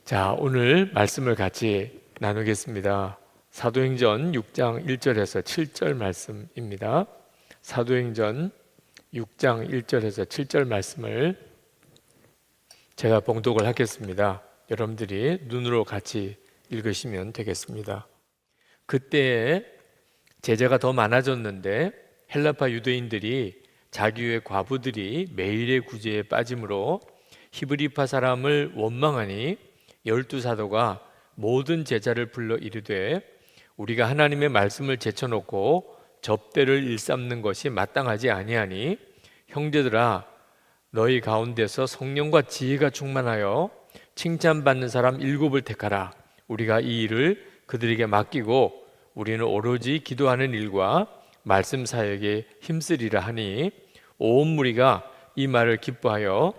자, 오늘 말씀을 같이 나누겠습니다. 사도행전 6장 1절에서 7절 말씀입니다. 사도행전 6장 1절에서 7절 말씀을 제가 봉독을 하겠습니다. 여러분들이 눈으로 같이 읽으시면 되겠습니다. 그때에 제자가 더 많아졌는데 헬라파 유대인들이 자기의 과부들이 매일의 구제에 빠짐으로 히브리파 사람을 원망하니 12사도가 모든 제자를 불러 이르되 우리가 하나님의 말씀을 제쳐놓고 접대를 일삼는 것이 마땅하지 아니하니 형제들아 너희 가운데서 성령과 지혜가 충만하여 칭찬받는 사람 7을 택하라. 우리가 이 일을 그들에게 맡기고 우리는 오로지 기도하는 일과 말씀 사역에 힘쓰리라 하니 온 무리가 이 말을 기뻐하여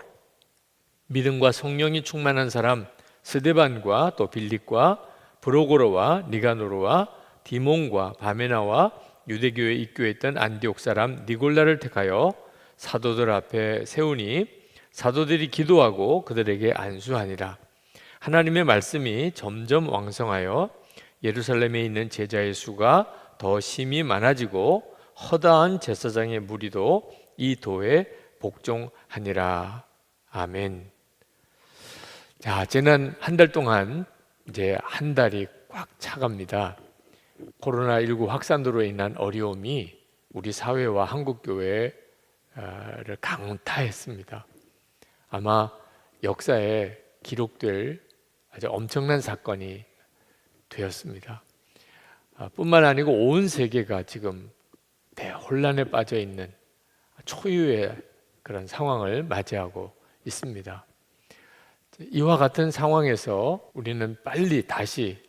믿음과 성령이 충만한 사람 스데반과 또 빌립과 브로고로와 니가노르와 디몬과 바메나와 유대교에 입교했던 안디옥 사람 니골라를 택하여 사도들 앞에 세우니 사도들이 기도하고 그들에게 안수하니라. 하나님의 말씀이 점점 왕성하여 예루살렘에 있는 제자의 수가 더 심히 많아지고 허다한 제사장의 무리도 이 도에 복종하니라. 아멘. 자, 지난 한 달 동안 이제 한 달이 꽉 차갑니다. 코로나19 확산으로 인한 어려움이 우리 사회와 한국교회를 강타했습니다. 아마 역사에 기록될 아주 엄청난 사건이 되었습니다. 뿐만 아니고 온 세계가 지금 대혼란에 빠져 있는 초유의 그런 상황을 맞이하고 있습니다. 이와 같은 상황에서 우리는 빨리 다시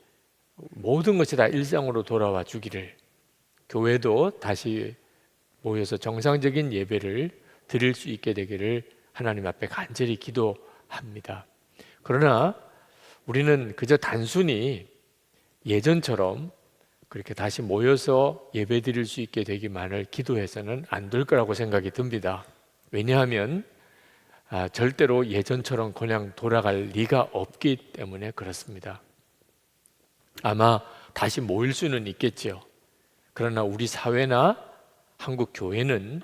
모든 것이 다 일상으로 돌아와 주기를, 교회도 다시 모여서 정상적인 예배를 드릴 수 있게 되기를 하나님 앞에 간절히 기도합니다. 그러나 우리는 그저 단순히 예전처럼 그렇게 다시 모여서 예배 드릴 수 있게 되기만을 기도해서는 안 될 거라고 생각이 듭니다. 왜냐하면 절대로 예전처럼 그냥 돌아갈 리가 없기 때문에 그렇습니다. 아마 다시 모일 수는 있겠죠. 그러나 우리 사회나 한국 교회는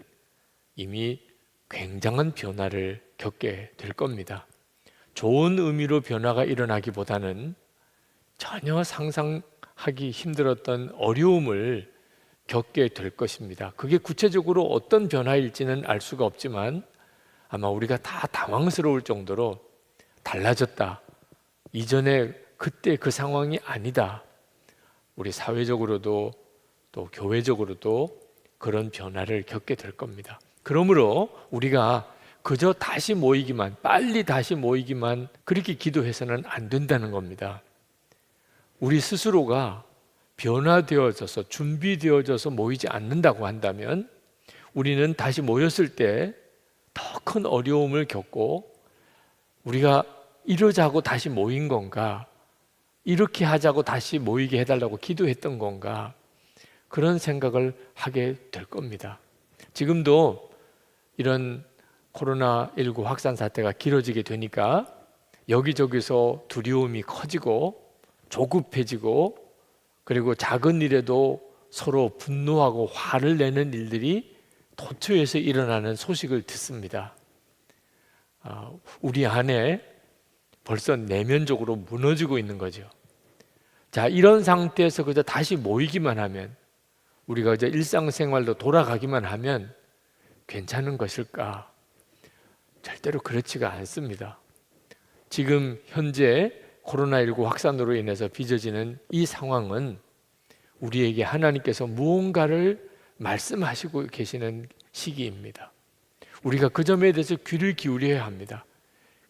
이미 굉장한 변화를 겪게 될 겁니다. 좋은 의미로 변화가 일어나기보다는 전혀 상상하기 힘들었던 어려움을 겪게 될 것입니다. 그게 구체적으로 어떤 변화일지는 알 수가 없지만 아마 우리가 다 당황스러울 정도로 달라졌다. 이전에 그때 그 상황이 아니다. 우리 사회적으로도 또 교회적으로도 그런 변화를 겪게 될 겁니다. 그러므로 우리가 그저 다시 모이기만, 빨리 다시 모이기만 그렇게 기도해서는 안 된다는 겁니다. 우리 스스로가 변화되어져서 준비되어져서 모이지 않는다고 한다면 우리는 다시 모였을 때 더 큰 어려움을 겪고 우리가 이러자고 다시 모인 건가? 이렇게 하자고 다시 모이게 해달라고 기도했던 건가? 그런 생각을 하게 될 겁니다. 지금도 이런 코로나19 확산 사태가 길어지게 되니까 여기저기서 두려움이 커지고 조급해지고 그리고 작은 일에도 서로 분노하고 화를 내는 일들이 도처에서 일어나는 소식을 듣습니다. 우리 안에 벌써 내면적으로 무너지고 있는 거죠. 자, 이런 상태에서 그저 다시 모이기만 하면, 우리가 이제 일상생활로 돌아가기만 하면 괜찮은 것일까? 절대로 그렇지가 않습니다. 지금 현재 코로나19 확산으로 인해서 빚어지는 이 상황은 우리에게 하나님께서 무언가를 말씀하시고 계시는 시기입니다. 우리가 그 점에 대해서 귀를 기울여야 합니다.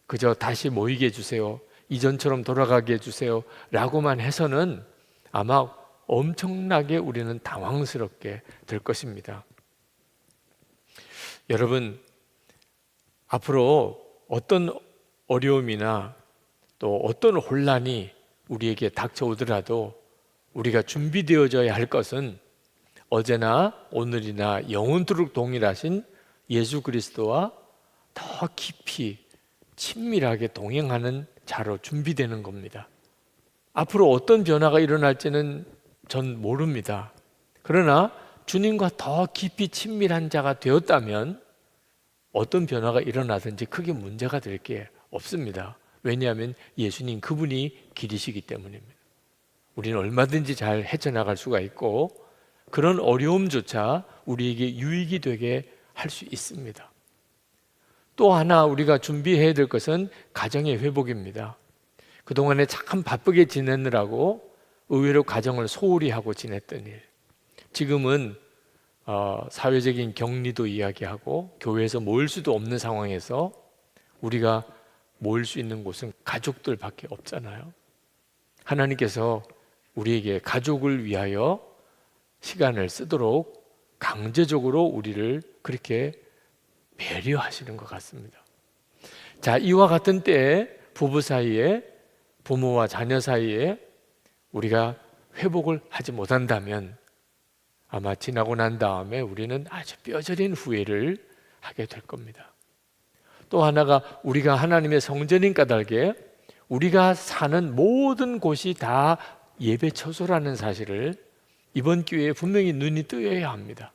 그저 다시 모이게 해주세요, 이전처럼 돌아가게 해주세요 라고만 해서는 아마 엄청나게 우리는 당황스럽게 될 것입니다. 여러분, 앞으로 어떤 어려움이나 또 어떤 혼란이 우리에게 닥쳐오더라도 우리가 준비되어져야 할 것은 어제나 오늘이나 영원토록 동일하신 예수 그리스도와 더 깊이 친밀하게 동행하는 자로 준비되는 겁니다. 앞으로 어떤 변화가 일어날지는 전 모릅니다. 그러나 주님과 더 깊이 친밀한 자가 되었다면 어떤 변화가 일어나든지 크게 문제가 될 게 없습니다. 왜냐하면 예수님 그분이 길이시기 때문입니다. 우리는 얼마든지 잘 헤쳐나갈 수가 있고 그런 어려움조차 우리에게 유익이 되게 할 수 있습니다. 또 하나 우리가 준비해야 될 것은 가정의 회복입니다. 그동안에 참 바쁘게 지내느라고 의외로 가정을 소홀히 하고 지냈던 일, 지금은 사회적인 격리도 이야기하고 교회에서 모일 수도 없는 상황에서 우리가 모일 수 있는 곳은 가족들밖에 없잖아요. 하나님께서 우리에게 가족을 위하여 시간을 쓰도록 강제적으로 우리를 그렇게 배려하시는 것 같습니다. 자, 이와 같은 때에 부부 사이에, 부모와 자녀 사이에 우리가 회복을 하지 못한다면 아마 지나고 난 다음에 우리는 아주 뼈저린 후회를 하게 될 겁니다. 또 하나가 우리가 하나님의 성전인 까닭에 우리가 사는 모든 곳이 다 예배 처소라는 사실을 이번 기회에 분명히 눈이 뜨여야 합니다.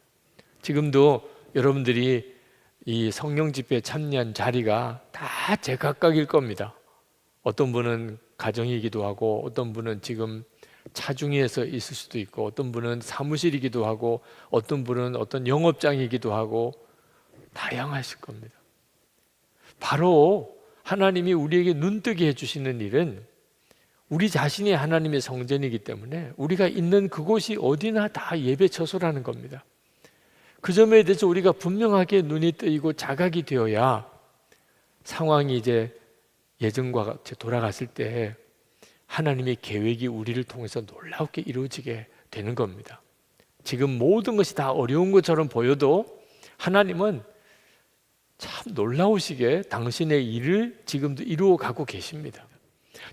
지금도 여러분들이 이 성령 집회에 참여한 자리가 다 제각각일 겁니다. 어떤 분은 가정이기도 하고 어떤 분은 지금 차중에서 있을 수도 있고 어떤 분은 사무실이기도 하고 어떤 분은 어떤 영업장이기도 하고 다양하실 겁니다. 바로 하나님이 우리에게 눈뜨게 해주시는 일은 우리 자신이 하나님의 성전이기 때문에 우리가 있는 그곳이 어디나 다 예배 처소라는 겁니다. 그 점에 대해서 우리가 분명하게 눈이 뜨이고 자각이 되어야 상황이 이제 예전과 같이 돌아갔을 때 하나님의 계획이 우리를 통해서 놀랍게 이루어지게 되는 겁니다. 지금 모든 것이 다 어려운 것처럼 보여도 하나님은 참 놀라우시게 당신의 일을 지금도 이루어 가고 계십니다.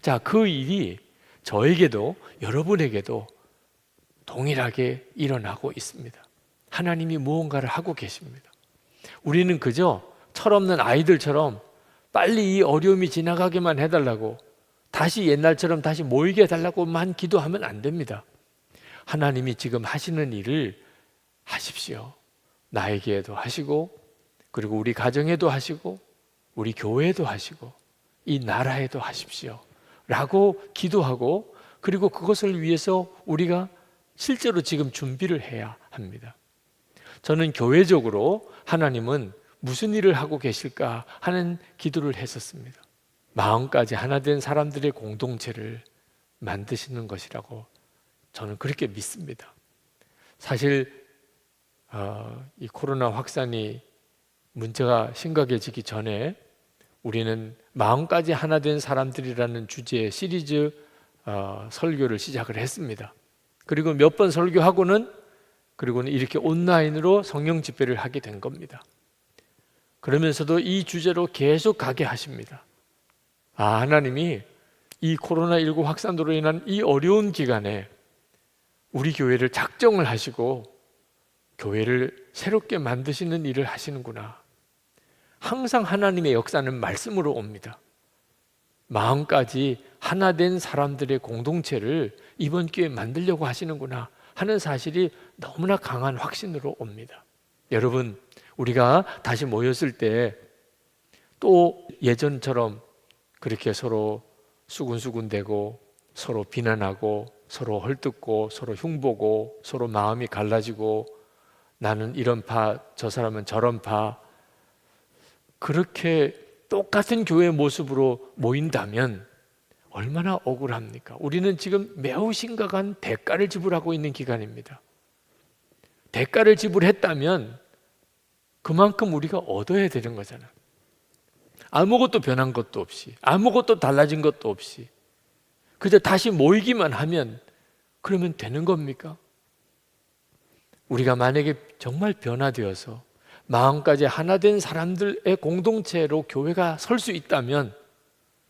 자, 그 일이 저에게도 여러분에게도 동일하게 일어나고 있습니다. 하나님이 무언가를 하고 계십니다. 우리는 그저 철없는 아이들처럼 빨리 이 어려움이 지나가게만 해달라고 다시 옛날처럼 다시 모이게 해달라고만 기도하면 안 됩니다. 하나님이 지금 하시는 일을 하십시오. 나에게도 하시고 그리고 우리 가정에도 하시고 우리 교회에도 하시고 이 나라에도 하십시오 라고 기도하고 그리고 그것을 위해서 우리가 실제로 지금 준비를 해야 합니다. 저는 교회적으로 하나님은 무슨 일을 하고 계실까 하는 기도를 했었습니다. 마음까지 하나 된 사람들의 공동체를 만드시는 것이라고 저는 그렇게 믿습니다. 사실 이 코로나 확산이 문제가 심각해지기 전에 우리는 마음까지 하나 된 사람들이라는 주제의 시리즈 설교를 시작을 했습니다. 그리고 몇 번 설교하고는 그리고는 이렇게 온라인으로 성령 집회를 하게 된 겁니다. 그러면서도 이 주제로 계속 가게 하십니다. 하나님이 이 코로나19 확산으로 인한 이 어려운 기간에 우리 교회를 작정을 하시고 교회를 새롭게 만드시는 일을 하시는구나. 항상 하나님의 역사는 말씀으로 옵니다. 마음까지 하나 된 사람들의 공동체를 이번 기회에 만들려고 하시는구나 하는 사실이 너무나 강한 확신으로 옵니다. 여러분, 우리가 다시 모였을 때 또 예전처럼 그렇게 서로 수군수군대고 서로 비난하고 서로 헐뜯고 서로 흉보고 서로 마음이 갈라지고 나는 이런 파, 저 사람은 저런 파, 그렇게 똑같은 교회 모습으로 모인다면 얼마나 억울합니까? 우리는 지금 매우 심각한 대가를 지불하고 있는 기간입니다. 대가를 지불했다면 그만큼 우리가 얻어야 되는 거잖아요. 아무것도 변한 것도 없이 아무것도 달라진 것도 없이 그저 다시 모이기만 하면 그러면 되는 겁니까? 우리가 만약에 정말 변화되어서 마음까지 하나 된 사람들의 공동체로 교회가 설 수 있다면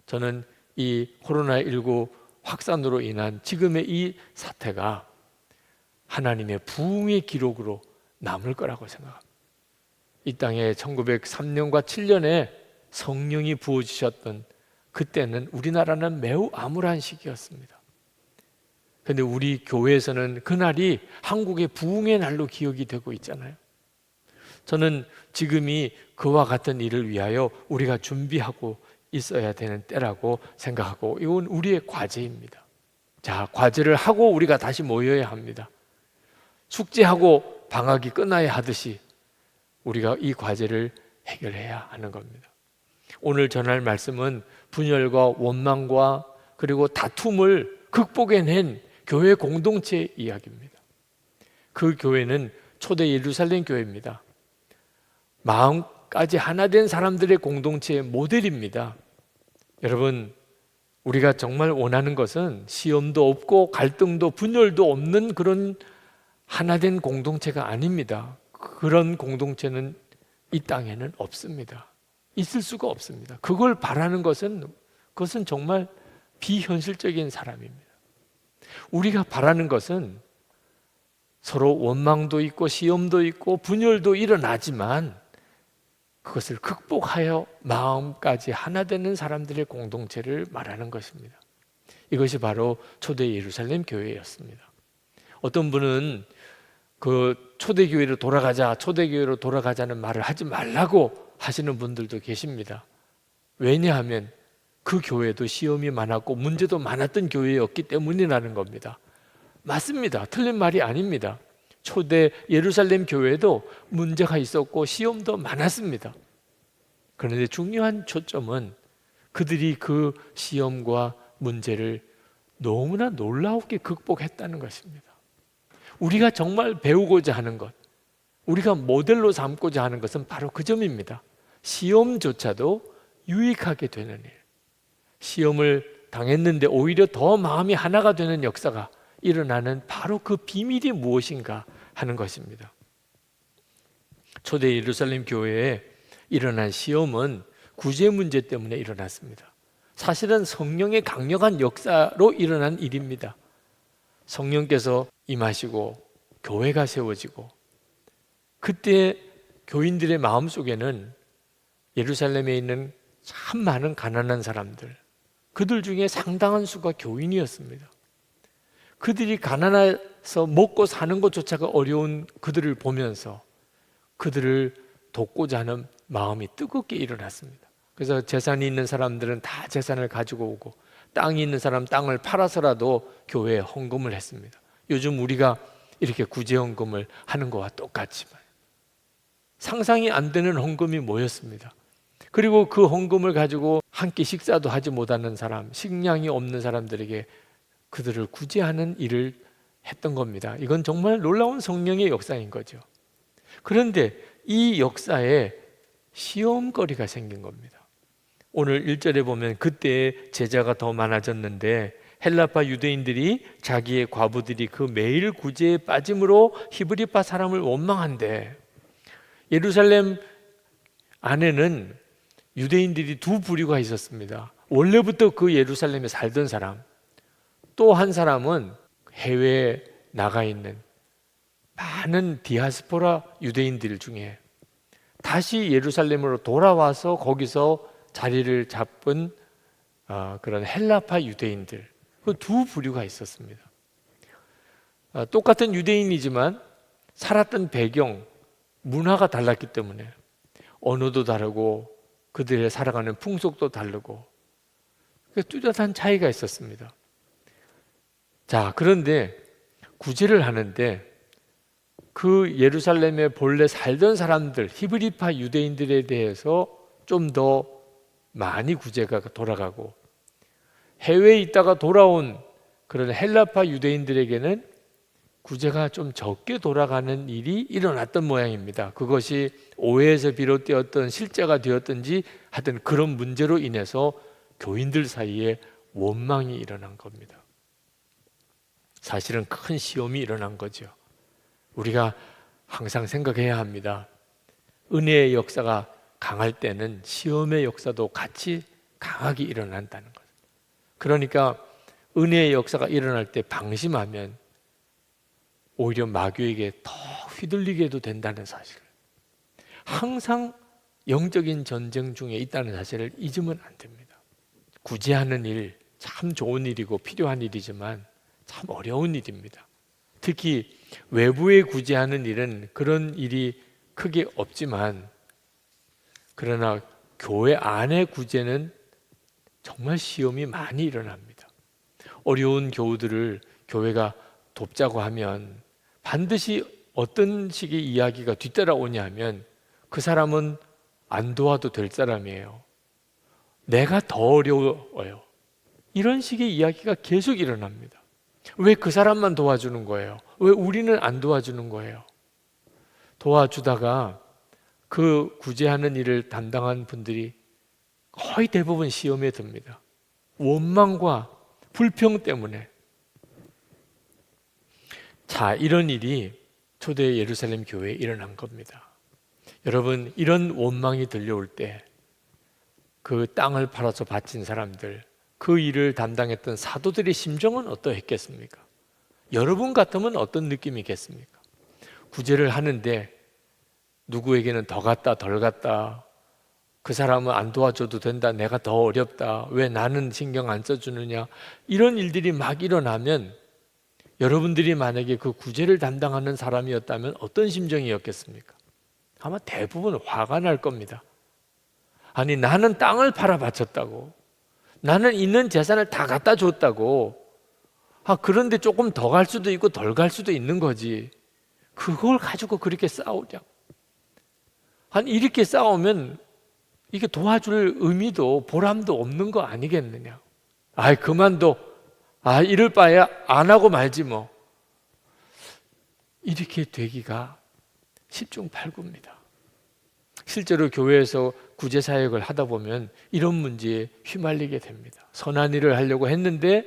저는 이 코로나19 확산으로 인한 지금의 이 사태가 하나님의 부흥의 기록으로 남을 거라고 생각합니다. 이 땅에 1903년과 7년에 성령이 부어주셨던 그때는 우리나라는 매우 암울한 시기였습니다. 그런데 우리 교회에서는 그날이 한국의 부흥의 날로 기억이 되고 있잖아요. 저는 지금이 그와 같은 일을 위하여 우리가 준비하고 있어야 되는 때라고 생각하고, 이건 우리의 과제입니다. 자, 과제를 하고 우리가 다시 모여야 합니다. 숙제하고 방학이 끝나야 하듯이 우리가 이 과제를 해결해야 하는 겁니다. 오늘 전할 말씀은 분열과 원망과 그리고 다툼을 극복해낸 교회 공동체 이야기입니다. 그 교회는 초대 예루살렘 교회입니다. 마음까지 하나 된 사람들의 공동체의 모델입니다. 여러분, 우리가 정말 원하는 것은 시험도 없고 갈등도 분열도 없는 그런 하나 된 공동체가 아닙니다. 그런 공동체는 이 땅에는 없습니다. 있을 수가 없습니다. 그걸 바라는 그것은 정말 비현실적인 사람입니다. 우리가 바라는 것은 서로 원망도 있고 시험도 있고 분열도 일어나지만 그것을 극복하여 마음까지 하나 되는 사람들의 공동체를 말하는 것입니다. 이것이 바로 초대 예루살렘 교회였습니다. 어떤 분은 그 초대교회로 돌아가자는 말을 하지 말라고 하시는 분들도 계십니다. 왜냐하면 그 교회도 시험이 많았고 문제도 많았던 교회였기 때문이라는 겁니다. 맞습니다. 틀린 말이 아닙니다. 초대 예루살렘 교회도 문제가 있었고 시험도 많았습니다. 그런데 중요한 초점은 그들이 그 시험과 문제를 너무나 놀라우게 극복했다는 것입니다. 우리가 정말 배우고자 하는 것, 우리가 모델로 삼고자 하는 것은 바로 그 점입니다. 시험조차도 유익하게 되는 일, 시험을 당했는데 오히려 더 마음이 하나가 되는 역사가 일어나는 바로 그 비밀이 무엇인가 하는 것입니다. 초대 예루살렘 교회에 일어난 시험은 구제 문제 때문에 일어났습니다. 사실은 성령의 강력한 역사로 일어난 일입니다. 성령께서 임하시고 교회가 세워지고, 그때 교인들의 마음속에는 예루살렘에 있는 참 많은 가난한 사람들, 그들 중에 상당한 수가 교인이었습니다. 그들이 가난해서 먹고 사는 것조차가 어려운 그들을 보면서 그들을 돕고자 하는 마음이 뜨겁게 일어났습니다. 그래서 재산이 있는 사람들은 다 재산을 가지고 오고, 땅이 있는 사람 땅을 팔아서라도 교회에 헌금을 했습니다. 요즘 우리가 이렇게 구제헌금을 하는 것과 똑같지만 상상이 안 되는 헌금이 모였습니다. 그리고 그 헌금을 가지고 한 끼 식사도 하지 못하는 사람, 식량이 없는 사람들에게 그들을 구제하는 일을 했던 겁니다. 이건 정말 놀라운 성령의 역사인 거죠. 그런데 이 역사에 시험거리가 생긴 겁니다. 오늘 1절에 보면 그때 제자가 더 많아졌는데 헬라파 유대인들이 자기의 과부들이 그 매일 구제에 빠짐으로 히브리파 사람을 원망한대. 예루살렘 안에는 유대인들이 두 부류가 있었습니다. 원래부터 그 예루살렘에 살던 사람, 또 한 사람은 해외에 나가 있는 많은 디아스포라 유대인들 중에 다시 예루살렘으로 돌아와서 거기서 자리를 잡은 그런 헬라파 유대인들, 그 두 부류가 있었습니다. 똑같은 유대인이지만 살았던 배경, 문화가 달랐기 때문에 언어도 다르고 그들의 살아가는 풍속도 다르고 뚜렷한 차이가 있었습니다. 자, 그런데 구제를 하는데 그 예루살렘에 본래 살던 사람들, 히브리파 유대인들에 대해서 좀 더 많이 구제가 돌아가고, 해외에 있다가 돌아온 그런 헬라파 유대인들에게는 구제가 좀 적게 돌아가는 일이 일어났던 모양입니다. 그것이 오해에서 비롯되었던 실제가 되었든지 하여튼 그런 문제로 인해서 교인들 사이에 원망이 일어난 겁니다. 사실은 큰 시험이 일어난 거죠. 우리가 항상 생각해야 합니다. 은혜의 역사가 강할 때는 시험의 역사도 같이 강하게 일어난다는 것. 그러니까 은혜의 역사가 일어날 때 방심하면 오히려 마귀에게 더 휘둘리게도 된다는 사실, 항상 영적인 전쟁 중에 있다는 사실을 잊으면 안 됩니다. 구제하는 일 참 좋은 일이고 필요한 일이지만 참 어려운 일입니다. 특히 외부에 구제하는 일은 그런 일이 크게 없지만, 그러나 교회 안의 구제는 정말 시험이 많이 일어납니다. 어려운 교우들을 교회가 돕자고 하면 반드시 어떤 식의 이야기가 뒤따라오냐 하면, 그 사람은 안 도와도 될 사람이에요. 내가 더 어려워요. 이런 식의 이야기가 계속 일어납니다. 왜 그 사람만 도와주는 거예요? 왜 우리는 안 도와주는 거예요? 도와주다가 그 구제하는 일을 담당한 분들이 거의 대부분 시험에 듭니다. 원망과 불평 때문에. 자, 이런 일이 초대 예루살렘 교회에 일어난 겁니다. 여러분, 이런 원망이 들려올 때 그 땅을 팔아서 바친 사람들, 그 일을 담당했던 사도들의 심정은 어떠했겠습니까? 여러분 같으면 어떤 느낌이겠습니까? 구제를 하는데 누구에게는 더 갔다 덜 갔다, 그 사람은 안 도와줘도 된다, 내가 더 어렵다, 왜 나는 신경 안 써주느냐, 이런 일들이 막 일어나면 여러분들이 만약에 그 구제를 담당하는 사람이었다면 어떤 심정이었겠습니까? 아마 대부분 화가 날 겁니다. 아니, 나는 땅을 팔아 바쳤다고, 나는 있는 재산을 다 갖다 줬다고, 그런데 조금 더 갈 수도 있고 덜 갈 수도 있는 거지, 그걸 가지고 그렇게 싸우냐. 아니, 이렇게 싸우면 이게 도와줄 의미도 보람도 없는 거 아니겠느냐. 아이, 그만둬, 이럴 바에 안 하고 말지 뭐. 이렇게 되기가 10중 8구입니다. 실제로 교회에서 구제 사역을 하다 보면 이런 문제에 휘말리게 됩니다. 선한 일을 하려고 했는데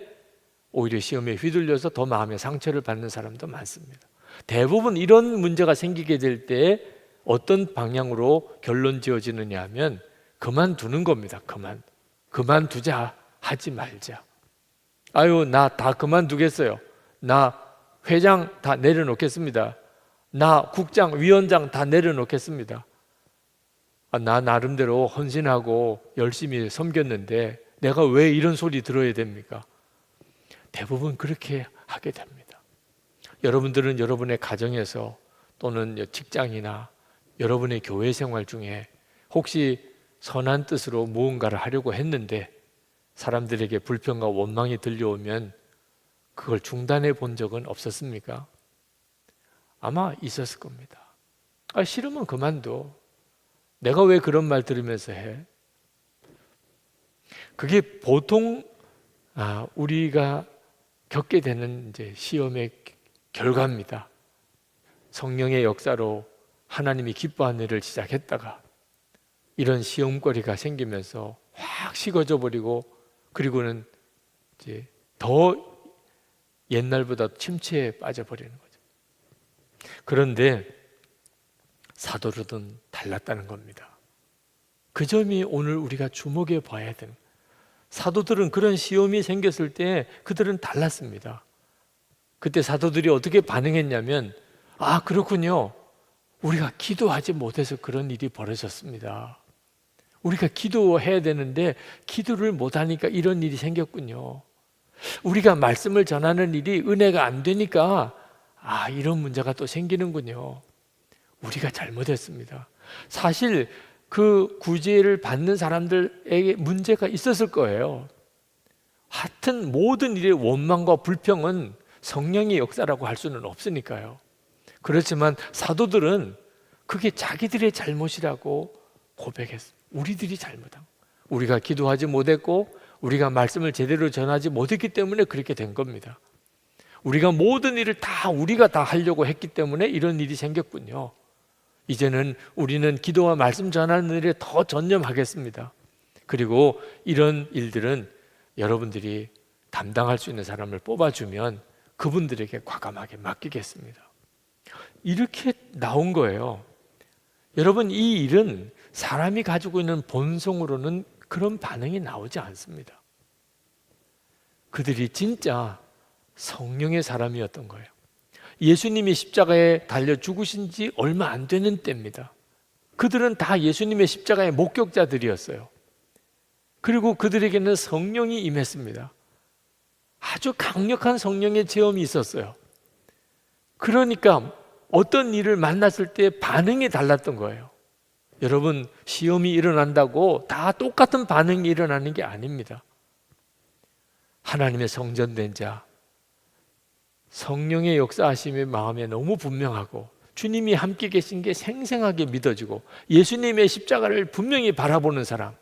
오히려 시험에 휘둘려서 더 마음의 상처를 받는 사람도 많습니다. 대부분 이런 문제가 생기게 될 때 어떤 방향으로 결론 지어지느냐 하면 그만두는 겁니다. 그만두자, 하지 말자. 아유, 나 다 그만두겠어요. 나 회장 다 내려놓겠습니다. 나 국장, 위원장 다 내려놓겠습니다. 나 나름대로 헌신하고 열심히 섬겼는데 내가 왜 이런 소리 들어야 됩니까? 대부분 그렇게 하게 됩니다. 여러분들은 여러분의 가정에서 또는 직장이나 여러분의 교회 생활 중에 혹시 선한 뜻으로 무언가를 하려고 했는데 사람들에게 불평과 원망이 들려오면 그걸 중단해 본 적은 없었습니까? 아마 있었을 겁니다. 싫으면 그만둬. 내가 왜 그런 말 들으면서 해? 그게 보통 우리가 겪게 되는 이제 시험의 결과입니다. 성령의 역사로 하나님이 기뻐하는 일을 시작했다가 이런 시험거리가 생기면서 확 식어져 버리고, 그리고는 이제 더 옛날보다 침체에 빠져버리는 거죠. 그런데 사도들은 달랐다는 겁니다. 그 점이 오늘 우리가 주목해 봐야 되는, 사도들은 그런 시험이 생겼을 때 그들은 달랐습니다. 그때 사도들이 어떻게 반응했냐면, 그렇군요, 우리가 기도하지 못해서 그런 일이 벌어졌습니다. 우리가 기도해야 되는데 기도를 못하니까 이런 일이 생겼군요. 우리가 말씀을 전하는 일이 은혜가 안 되니까 이런 문제가 또 생기는군요. 우리가 잘못했습니다. 사실 그 구제를 받는 사람들에게 문제가 있었을 거예요. 하여튼 모든 일의 원망과 불평은 성령의 역사라고 할 수는 없으니까요. 그렇지만 사도들은 그게 자기들의 잘못이라고 고백했습니다. 우리들이 잘못한, 우리가 기도하지 못했고 우리가 말씀을 제대로 전하지 못했기 때문에 그렇게 된 겁니다. 우리가 모든 일을 우리가 다 하려고 했기 때문에 이런 일이 생겼군요. 이제는 우리는 기도와 말씀 전하는 일에 더 전념하겠습니다. 그리고 이런 일들은 여러분들이 담당할 수 있는 사람을 뽑아주면 그분들에게 과감하게 맡기겠습니다. 이렇게 나온 거예요. 여러분, 이 일은 사람이 가지고 있는 본성으로는 그런 반응이 나오지 않습니다. 그들이 진짜 성령의 사람이었던 거예요. 예수님이 십자가에 달려 죽으신 지 얼마 안 되는 때입니다. 그들은 다 예수님의 십자가의 목격자들이었어요. 그리고 그들에게는 성령이 임했습니다. 아주 강력한 성령의 체험이 있었어요. 그러니까 어떤 일을 만났을 때 반응이 달랐던 거예요. 여러분, 시험이 일어난다고 다 똑같은 반응이 일어나는 게 아닙니다. 하나님의 성전된 자, 성령의 역사하심이 마음에 너무 분명하고 주님이 함께 계신 게 생생하게 믿어지고 예수님의 십자가를 분명히 바라보는 사람,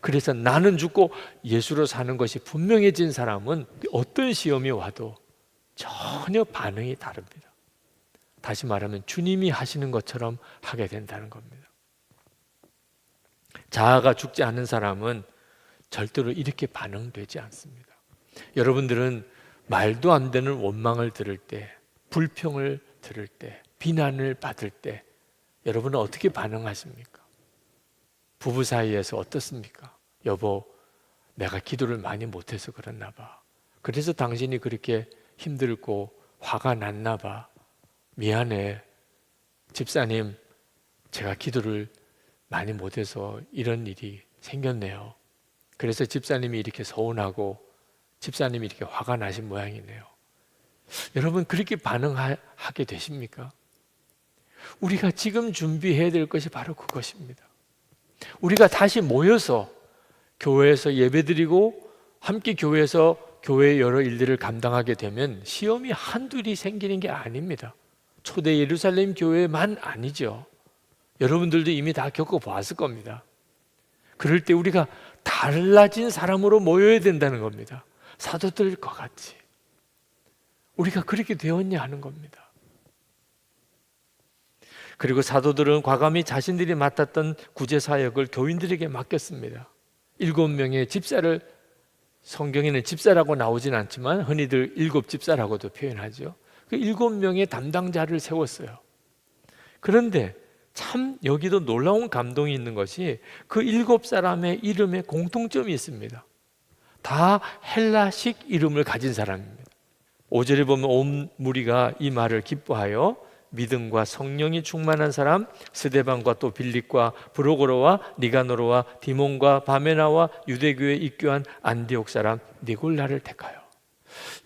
그래서 나는 죽고 예수로 사는 것이 분명해진 사람은 어떤 시험이 와도 전혀 반응이 다릅니다. 다시 말하면 주님이 하시는 것처럼 하게 된다는 겁니다. 자아가 죽지 않은 사람은 절대로 이렇게 반응되지 않습니다. 여러분들은 말도 안 되는 원망을 들을 때, 불평을 들을 때, 비난을 받을 때 여러분은 어떻게 반응하십니까? 부부 사이에서 어떻습니까? 여보, 내가 기도를 많이 못해서 그랬나 봐. 그래서 당신이 그렇게 힘들고 화가 났나 봐. 미안해. 집사님, 제가 기도를 많이 못해서 이런 일이 생겼네요. 그래서 집사님이 이렇게 서운하고 집사님이 이렇게 화가 나신 모양이네요. 여러분, 그렇게 반응하게 되십니까? 우리가 지금 준비해야 될 것이 바로 그것입니다. 우리가 다시 모여서 교회에서 예배드리고 함께 교회에서 교회의 여러 일들을 감당하게 되면 시험이 한둘이 생기는 게 아닙니다. 초대 예루살렘 교회만 아니죠. 여러분들도 이미 다 겪어보았을 겁니다. 그럴 때 우리가 달라진 사람으로 모여야 된다는 겁니다. 사도들과 같이 우리가 그렇게 되었냐 하는 겁니다. 그리고 사도들은 과감히 자신들이 맡았던 구제 사역을 교인들에게 맡겼습니다. 7명의 집사를, 성경에는 집사라고 나오진 않지만 흔히들 7집사라고도 표현하죠. 그 7명의 담당자를 세웠어요. 그런데 참 여기도 놀라운 감동이 있는 것이 그 7사람의 이름에 공통점이 있습니다. 다 헬라식 이름을 가진 사람입니다. 5절에 보면 온 무리가 이 말을 기뻐하여 믿음과 성령이 충만한 사람 스데반과 또 빌립과 브로고로와 니가노로와 디몬과 바메나와 유대교에 입교한 안디옥 사람 니골라를 택하여.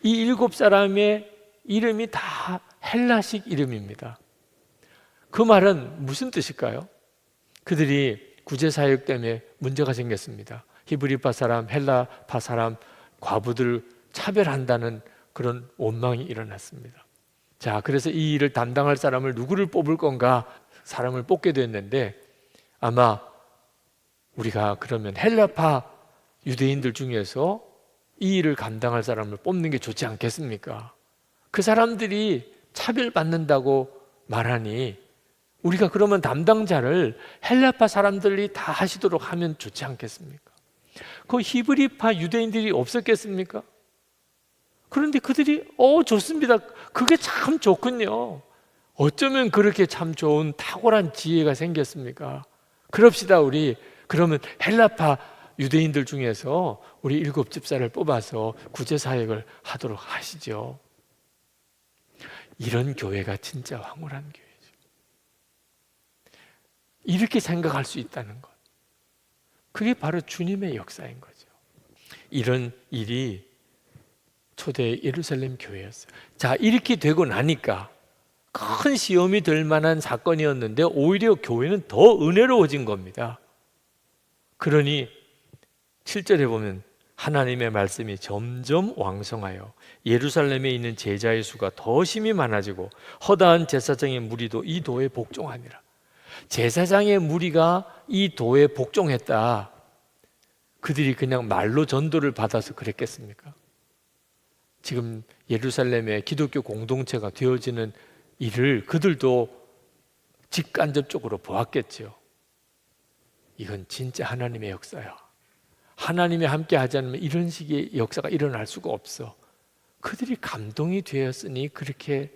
이 7사람의 이름이 다 헬라식 이름입니다. 그 말은 무슨 뜻일까요? 그들이 구제사역 때문에 문제가 생겼습니다. 히브리파 사람, 헬라파 사람, 과부들 차별한다는 그런 원망이 일어났습니다. 자, 그래서 이 일을 담당할 사람을 누구를 뽑을 건가 사람을 뽑게 됐는데 아마 우리가 그러면 헬라파 유대인들 중에서 이 일을 감당할 사람을 뽑는 게 좋지 않겠습니까? 그 사람들이 차별받는다고 말하니 우리가 그러면 담당자를 헬라파 사람들이 다 하시도록 하면 좋지 않겠습니까? 그 히브리파 유대인들이 없었겠습니까? 그런데 그들이 좋습니다. 그게 참 좋군요. 어쩌면 그렇게 참 좋은 탁월한 지혜가 생겼습니까? 그럽시다 우리. 그러면 헬라파 유대인들 중에서 우리 7집사를 뽑아서 구제사역을 하도록 하시죠. 이런 교회가 진짜 황홀한 교회죠. 이렇게 생각할 수 있다는 것, 그게 바로 주님의 역사인 거죠. 이런 일이 초대 예루살렘 교회였어요. 자, 이렇게 되고 나니까 큰 시험이 될 만한 사건이었는데 오히려 교회는 더 은혜로워진 겁니다. 그러니 7절에 보면 하나님의 말씀이 점점 왕성하여 예루살렘에 있는 제자의 수가 더 심히 많아지고 허다한 제사장의 무리도 이 도에 복종하니라. 제사장의 무리가 이 도에 복종했다. 그들이 그냥 말로 전도를 받아서 그랬겠습니까? 지금 예루살렘의 기독교 공동체가 되어지는 일을 그들도 직간접적으로 보았겠죠. 이건 진짜 하나님의 역사야. 하나님이 함께 하지 않으면 이런 식의 역사가 일어날 수가 없어. 그들이 감동이 되었으니 그렇게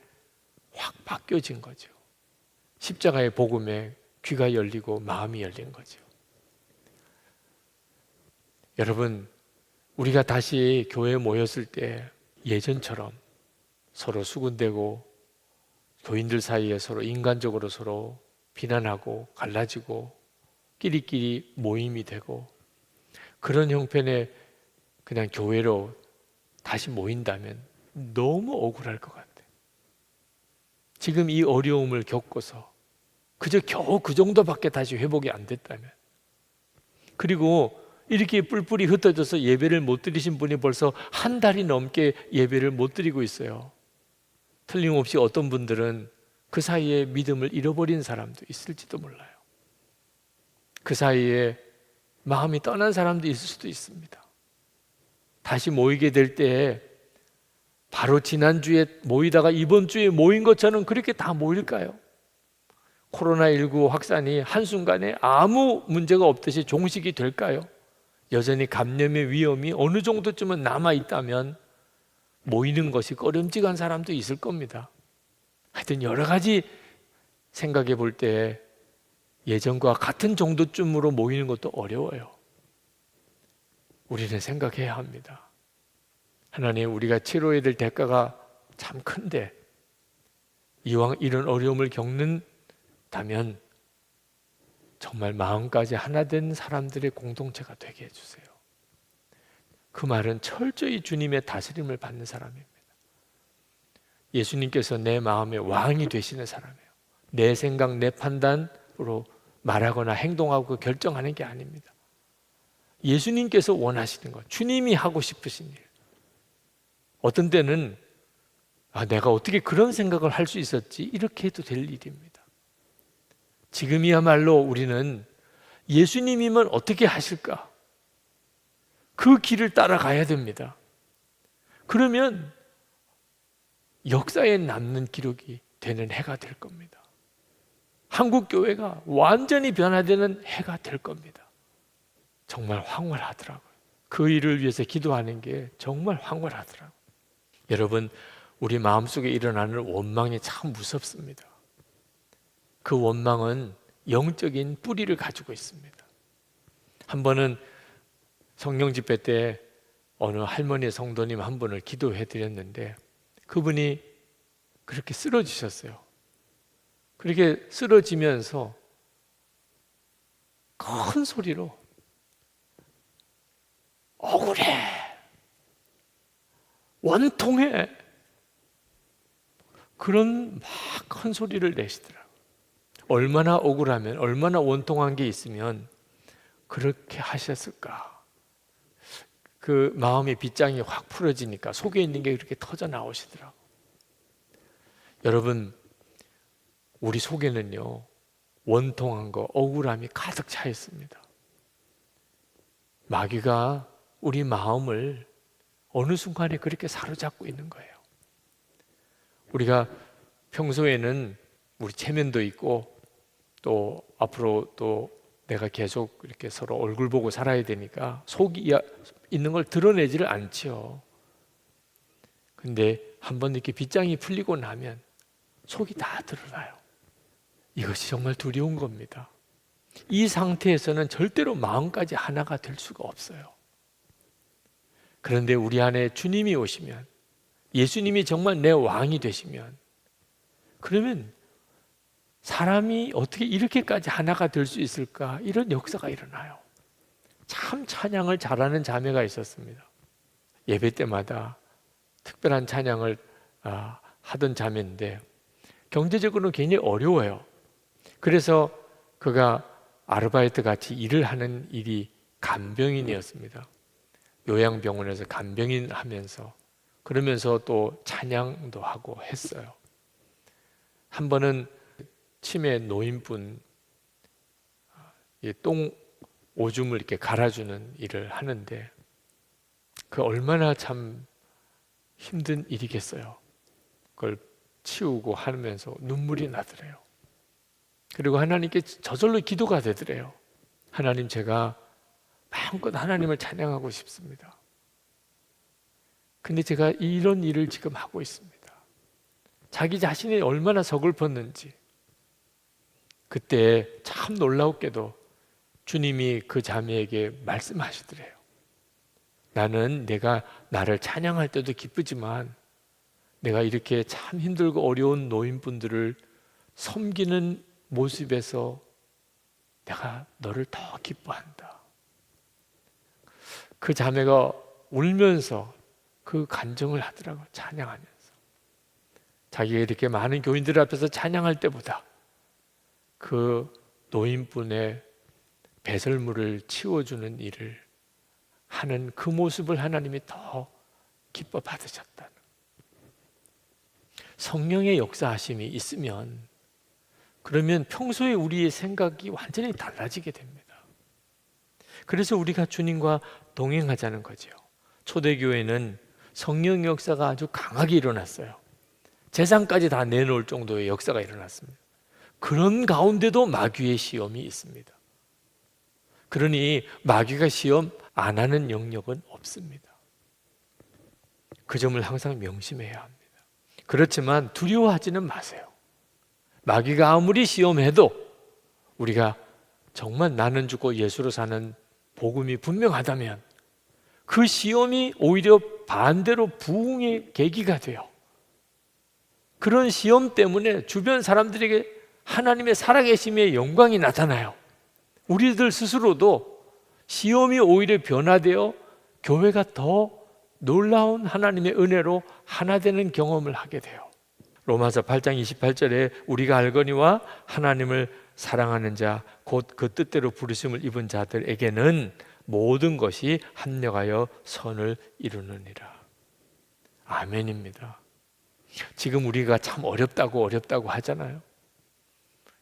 확 바뀌어진 거죠. 십자가의 복음에 귀가 열리고 마음이 열린 거죠. 여러분, 우리가 다시 교회에 모였을 때 예전처럼 서로 수군대고 교인들 사이에 서로 인간적으로 서로 비난하고 갈라지고 끼리끼리 모임이 되고 그런 형편의 그냥 교회로 다시 모인다면 너무 억울할 것 같아요. 지금 이 어려움을 겪고서 그저 겨우 그 정도밖에 다시 회복이 안 됐다면, 그리고 이렇게 뿔뿔이 흩어져서 예배를 못 드리신 분이 벌써 한 달이 넘게 예배를 못 드리고 있어요. 틀림없이 어떤 분들은 그 사이에 믿음을 잃어버린 사람도 있을지도 몰라요. 그 사이에 마음이 떠난 사람도 있을 수도 있습니다. 다시 모이게 될 때 바로 지난주에 모이다가 이번 주에 모인 것처럼 그렇게 다 모일까요? 코로나19 확산이 한순간에 아무 문제가 없듯이 종식이 될까요? 여전히 감염의 위험이 어느 정도쯤은 남아있다면 모이는 것이 꺼림직한 사람도 있을 겁니다. 하여튼 여러 가지 생각해 볼 때 예전과 같은 정도쯤으로 모이는 것도 어려워요. 우리는 생각해야 합니다. 하나님, 우리가 치러야 될 대가가 참 큰데 이왕 이런 어려움을 겪는다면 정말 마음까지 하나 된 사람들의 공동체가 되게 해주세요. 그 말은 철저히 주님의 다스림을 받는 사람입니다. 예수님께서 내 마음의 왕이 되시는 사람이에요. 내 생각, 내 판단으로 말하거나 행동하고 결정하는 게 아닙니다. 예수님께서 원하시는 것, 주님이 하고 싶으신 일. 어떤 때는 내가 어떻게 그런 생각을 할 수 있었지? 이렇게 해도 될 일입니다. 지금이야말로 우리는 예수님이면 어떻게 하실까? 그 길을 따라가야 됩니다. 그러면 역사에 남는 기록이 되는 해가 될 겁니다. 한국 교회가 완전히 변화되는 해가 될 겁니다. 정말 황홀하더라고요. 그 일을 위해서 기도하는 게 정말 황홀하더라고요. 여러분, 우리 마음속에 일어나는 원망이 참 무섭습니다. 그 원망은 영적인 뿌리를 가지고 있습니다. 한 번은 성령 집회 때 어느 할머니 성도님 한 분을 기도해 드렸는데 그분이 그렇게 쓰러지셨어요. 그렇게 쓰러지면서 큰 소리로 억울해, 원통해, 그런 막 큰 소리를 내시더라고요. 얼마나 억울하면, 얼마나 원통한 게 있으면 그렇게 하셨을까. 그 마음의 빗장이 확 풀어지니까 속에 있는 게 그렇게 터져 나오시더라고요. 여러분, 우리 속에는요, 원통한 거, 억울함이 가득 차 있습니다. 마귀가 우리 마음을 어느 순간에 그렇게 사로잡고 있는 거예요. 우리가 평소에는 우리 체면도 있고 또 앞으로 또 내가 계속 이렇게 서로 얼굴 보고 살아야 되니까 속이 있는 걸 드러내지를 않죠. 근데 한번 이렇게 빗장이 풀리고 나면 속이 다 드러나요. 이것이 정말 두려운 겁니다. 이 상태에서는 절대로 마음까지 하나가 될 수가 없어요. 그런데 우리 안에 주님이 오시면, 예수님이 정말 내 왕이 되시면, 그러면 사람이 어떻게 이렇게까지 하나가 될 수 있을까? 이런 역사가 일어나요. 참 찬양을 잘하는 자매가 있었습니다. 예배 때마다 특별한 찬양을 하던 자매인데 경제적으로는 굉장히 어려워요. 그래서 그가 아르바이트 같이 일을 하는 일이 간병인이었습니다. 요양병원에서 간병인 하면서, 그러면서 또 찬양도 하고 했어요. 한 번은 치매 노인분 똥 오줌을 이렇게 갈아주는 일을 하는데 그 얼마나 참 힘든 일이겠어요. 그걸 치우고 하면서 눈물이 나더래요. 그리고 하나님께 저절로 기도가 되더래요. 하나님, 제가 마음껏 하나님을 찬양하고 싶습니다. 근데 제가 이런 일을 지금 하고 있습니다. 자기 자신이 얼마나 서글펐는지. 그때 참 놀라웠게도 주님이 그 자매에게 말씀하시더래요. 나는 내가 나를 찬양할 때도 기쁘지만 내가 이렇게 참 힘들고 어려운 노인분들을 섬기는 모습에서 내가 너를 더 기뻐한다. 그 자매가 울면서 그 간증을 하더라고요. 찬양하면서. 자기가 이렇게 많은 교인들 앞에서 찬양할 때보다 그 노인분의 배설물을 치워주는 일을 하는 그 모습을 하나님이 더 기뻐 받으셨다는. 성령의 역사하심이 있으면 그러면 평소에 우리의 생각이 완전히 달라지게 됩니다. 그래서 우리가 주님과 동행하자는 거죠. 초대교회는 성령 역사가 아주 강하게 일어났어요. 재산까지 다 내놓을 정도의 역사가 일어났습니다. 그런 가운데도 마귀의 시험이 있습니다. 그러니 마귀가 시험 안 하는 영역은 없습니다. 그 점을 항상 명심해야 합니다. 그렇지만 두려워하지는 마세요. 마귀가 아무리 시험해도 우리가 정말 나는 죽고 예수로 사는 복음이 분명하다면 그 시험이 오히려 반대로 부흥의 계기가 돼요. 그런 시험 때문에 주변 사람들에게 하나님의 살아계심의 영광이 나타나요. 우리들 스스로도 시험이 오히려 변화되어 교회가 더 놀라운 하나님의 은혜로 하나 되는 경험을 하게 돼요. 로마서 8장 28절에 우리가 알거니와 하나님을 사랑하는 자 곧 그 뜻대로 부르심을 입은 자들에게는 모든 것이 합력하여 선을 이루느니라. 아멘입니다. 지금 우리가 참 어렵다고 하잖아요.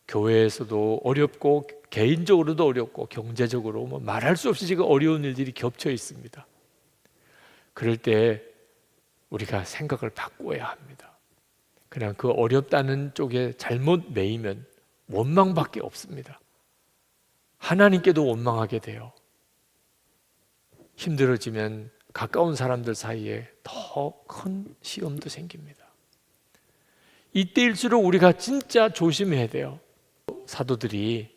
교회에서도 어렵고 개인적으로도 어렵고 경제적으로 뭐 말할 수 없이 지금 어려운 일들이 겹쳐 있습니다. 그럴 때 우리가 생각을 바꾸어야 합니다. 그냥 그 어렵다는 쪽에 잘못 매이면 원망밖에 없습니다. 하나님께도 원망하게 돼요. 힘들어지면 가까운 사람들 사이에 더 큰 시험도 생깁니다. 이때일수록 우리가 진짜 조심해야 돼요. 사도들이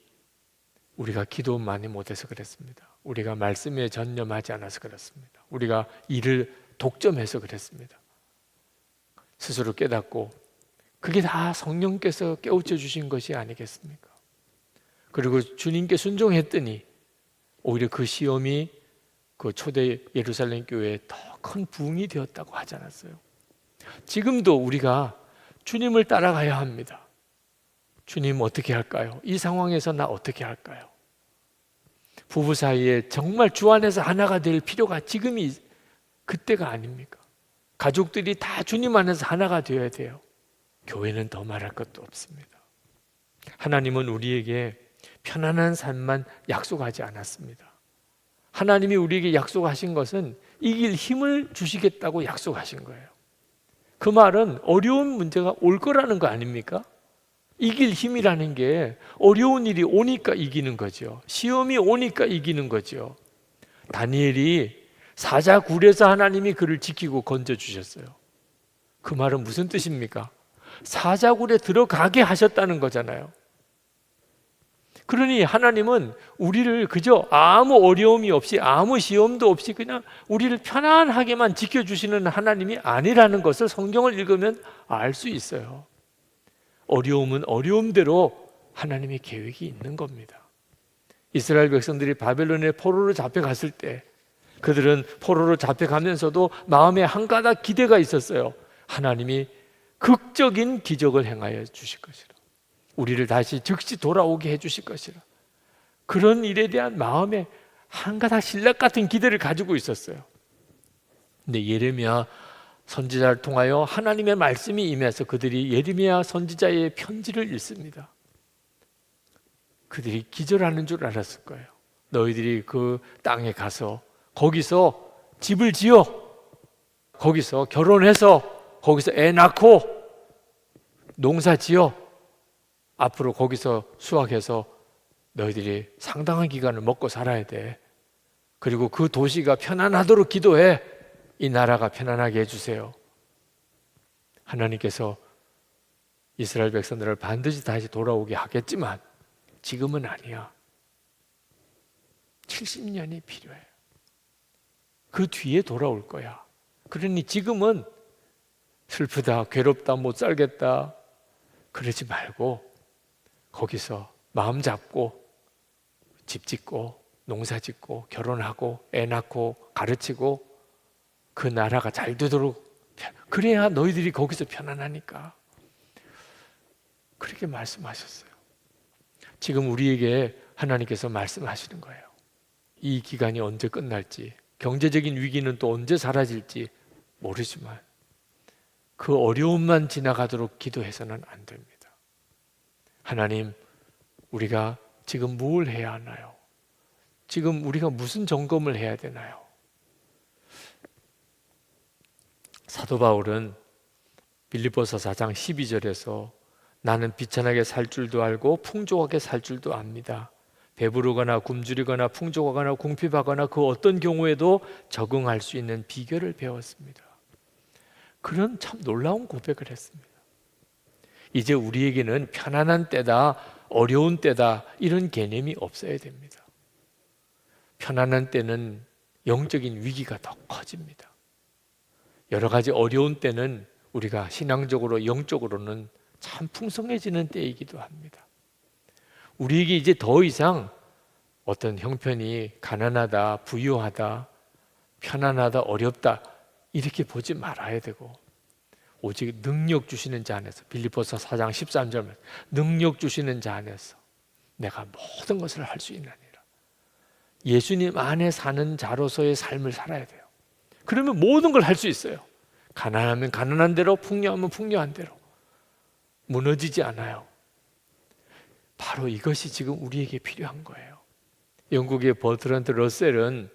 우리가 기도 많이 못해서 그랬습니다. 우리가 말씀에 전념하지 않아서 그렇습니다. 우리가 일을 독점해서 그랬습니다. 스스로 깨닫고 그게 다 성령께서 깨우쳐 주신 것이 아니겠습니까? 그리고 주님께 순종했더니 오히려 그 시험이 그 초대 예루살렘 교회에 더 큰 부흥이 되었다고 하지 않았어요? 지금도 우리가 주님을 따라가야 합니다. 주님 어떻게 할까요? 이 상황에서 나 어떻게 할까요? 부부 사이에 정말 주 안에서 하나가 될 필요가 지금이 그때가 아닙니까? 가족들이 다 주님 안에서 하나가 되어야 돼요. 교회는 더 말할 것도 없습니다. 하나님은 우리에게 편안한 삶만 약속하지 않았습니다. 하나님이 우리에게 약속하신 것은 이길 힘을 주시겠다고 약속하신 거예요. 그 말은 어려운 문제가 올 거라는 거 아닙니까? 이길 힘이라는 게 어려운 일이 오니까 이기는 거죠. 시험이 오니까 이기는 거죠. 다니엘이 사자굴에서 하나님이 그를 지키고 건져주셨어요. 그 말은 무슨 뜻입니까? 사자굴에 들어가게 하셨다는 거잖아요. 그러니 하나님은 우리를 그저 아무 어려움이 없이 아무 시험도 없이 그냥 우리를 편안하게만 지켜주시는 하나님이 아니라는 것을 성경을 읽으면 알 수 있어요. 어려움은 어려움대로 하나님의 계획이 있는 겁니다. 이스라엘 백성들이 바벨론의 포로로 잡혀갔을 때 그들은 포로로 잡혀가면서도 마음에 한 가닥 기대가 있었어요. 하나님이 극적인 기적을 행하여 주실 것이라. 우리를 다시 즉시 돌아오게 해주실 것이라. 그런 일에 대한 마음에 한 가닥 신락 같은 기대를 가지고 있었어요. 근데 예레미야 선지자를 통하여 하나님의 말씀이 임해서 그들이 예레미야 선지자의 편지를 읽습니다. 그들이 기절하는 줄 알았을 거예요. 너희들이 그 땅에 가서 거기서 집을 지어, 거기서 결혼해서, 거기서 애 낳고 농사 지어, 앞으로 거기서 수확해서 너희들이 상당한 기간을 먹고 살아야 돼. 그리고 그 도시가 편안하도록 기도해. 이 나라가 편안하게 해주세요. 하나님께서 이스라엘 백성들을 반드시 다시 돌아오게 하겠지만 지금은 아니야. 70년이 필요해. 그 뒤에 돌아올 거야. 그러니 지금은 슬프다, 괴롭다, 못 살겠다 그러지 말고 거기서 마음 잡고 집 짓고 농사 짓고 결혼하고 애 낳고 가르치고 그 나라가 잘 되도록, 그래야 너희들이 거기서 편안하니까. 그렇게 말씀하셨어요. 지금 우리에게 하나님께서 말씀하시는 거예요. 이 기간이 언제 끝날지, 경제적인 위기는 또 언제 사라질지 모르지만 그 어려움만 지나가도록 기도해서는 안 됩니다. 하나님, 우리가 지금 뭘 해야 하나요? 지금 우리가 무슨 점검을 해야 되나요? 사도 바울은 빌립보서 4장 12절에서 나는 비천하게 살 줄도 알고 풍족하게 살 줄도 압니다. 배부르거나 굶주리거나 풍족하거나 궁핍하거나 그 어떤 경우에도 적응할 수 있는 비결을 배웠습니다. 그런 참 놀라운 고백을 했습니다. 이제 우리에게는 편안한 때다, 어려운 때다, 이런 개념이 없어야 됩니다. 편안한 때는 영적인 위기가 더 커집니다. 여러 가지 어려운 때는 우리가 신앙적으로 영적으로는 참 풍성해지는 때이기도 합니다. 우리에게 이제 더 이상 어떤 형편이 가난하다, 부유하다, 편안하다, 어렵다 이렇게 보지 말아야 되고, 오직 능력 주시는 자 안에서, 빌립보서 4장 13절 능력 주시는 자 안에서 내가 모든 것을 할 수 있느니라. 예수님 안에 사는 자로서의 삶을 살아야 돼요. 그러면 모든 걸 할 수 있어요. 가난하면 가난한 대로, 풍요하면 풍요한 대로. 무너지지 않아요. 바로 이것이 지금 우리에게 필요한 거예요. 영국의 버트런드 러셀은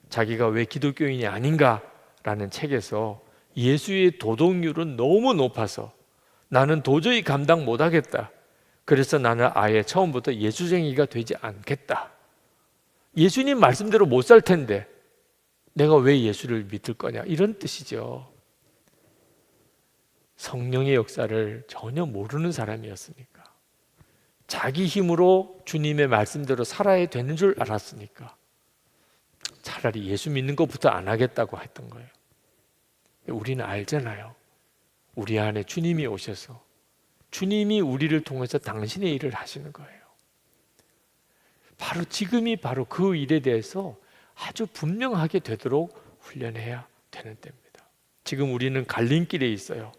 자기가 왜 기독교인이 아닌가라는 책에서 예수의 도덕률은 너무 높아서 나는 도저히 감당 못하겠다. 그래서 나는 아예 처음부터 예수쟁이가 되지 않겠다. 예수님 말씀대로 못 살 텐데 내가 왜 예수를 믿을 거냐, 이런 뜻이죠. 성령의 역사를 전혀 모르는 사람이었으니까, 자기 힘으로 주님의 말씀대로 살아야 되는 줄 알았으니까 차라리 예수 믿는 것부터 안 하겠다고 했던 거예요. 우리는 알잖아요. 우리 안에 주님이 오셔서 주님이 우리를 통해서 당신의 일을 하시는 거예요. 바로 지금이 바로 그 일에 대해서 아주 분명하게 되도록 훈련해야 되는 때입니다. 지금 우리는 갈림길에 있어요.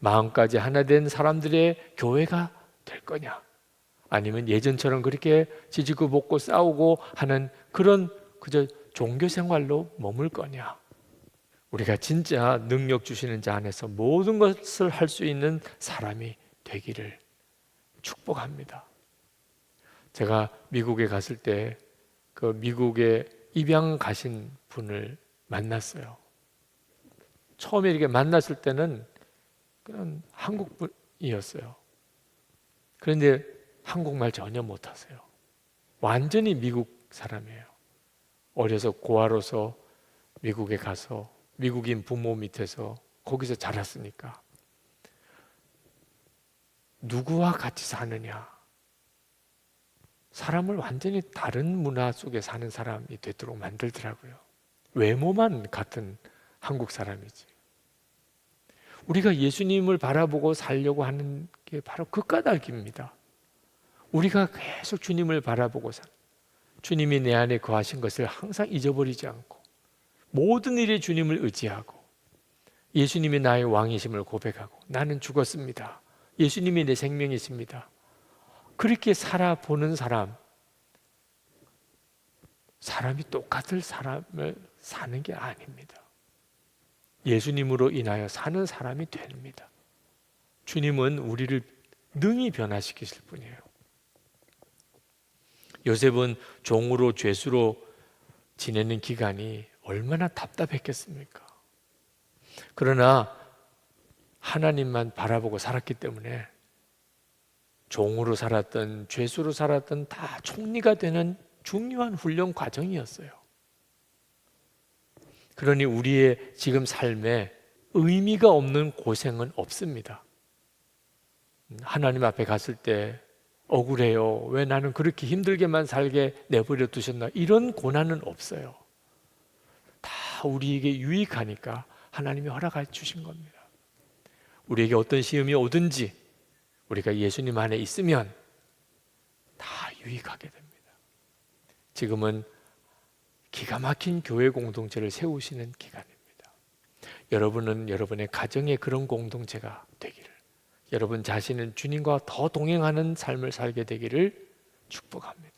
마음까지 하나 된 사람들의 교회가 될 거냐, 아니면 예전처럼 그렇게 지지고 볶고 싸우고 하는 그런 그저 종교 생활로 머물 거냐. 우리가 진짜 능력 주시는 자 안에서 모든 것을 할 수 있는 사람이 되기를 축복합니다. 제가 미국에 갔을 때 그 미국에 입양 가신 분을 만났어요. 처음에 이렇게 만났을 때는 그냥 한국 분이었어요. 그런데 한국말 전혀 못하세요. 완전히 미국 사람이에요. 어려서 고아로서 미국에 가서 미국인 부모 밑에서 거기서 자랐으니까 누구와 같이 사느냐, 사람을 완전히 다른 문화 속에 사는 사람이 되도록 만들더라고요. 외모만 같은 한국 사람이지. 우리가 예수님을 바라보고 살려고 하는 게 바로 그 까닭입니다. 우리가 계속 주님을 바라보고 주님이 내 안에 거하신 것을 항상 잊어버리지 않고 모든 일에 주님을 의지하고 예수님이 나의 왕이심을 고백하고 나는 죽었습니다. 예수님이 내 생명이십니다. 그렇게 살아보는 사람이 똑같을 삶을 사는 게 아닙니다. 예수님으로 인하여 사는 사람이 됩니다. 주님은 우리를 능히 변화시키실 분이에요. 요셉은 종으로 죄수로 지내는 기간이 얼마나 답답했겠습니까? 그러나 하나님만 바라보고 살았기 때문에 종으로 살았던 죄수로 살았던 다 총리가 되는 중요한 훈련 과정이었어요. 그러니 우리의 지금 삶에 의미가 없는 고생은 없습니다. 하나님 앞에 갔을 때 억울해요. 왜 나는 그렇게 힘들게만 살게 내버려 두셨나? 이런 고난은 없어요. 다 우리에게 유익하니까 하나님이 허락해 주신 겁니다. 우리에게 어떤 시험이 오든지 우리가 예수님 안에 있으면 다 유익하게 됩니다. 지금은 기가 막힌 교회 공동체를 세우시는 기간입니다. 여러분은 여러분의 가정에 그런 공동체가 되기를, 여러분 자신은 주님과 더 동행하는 삶을 살게 되기를 축복합니다.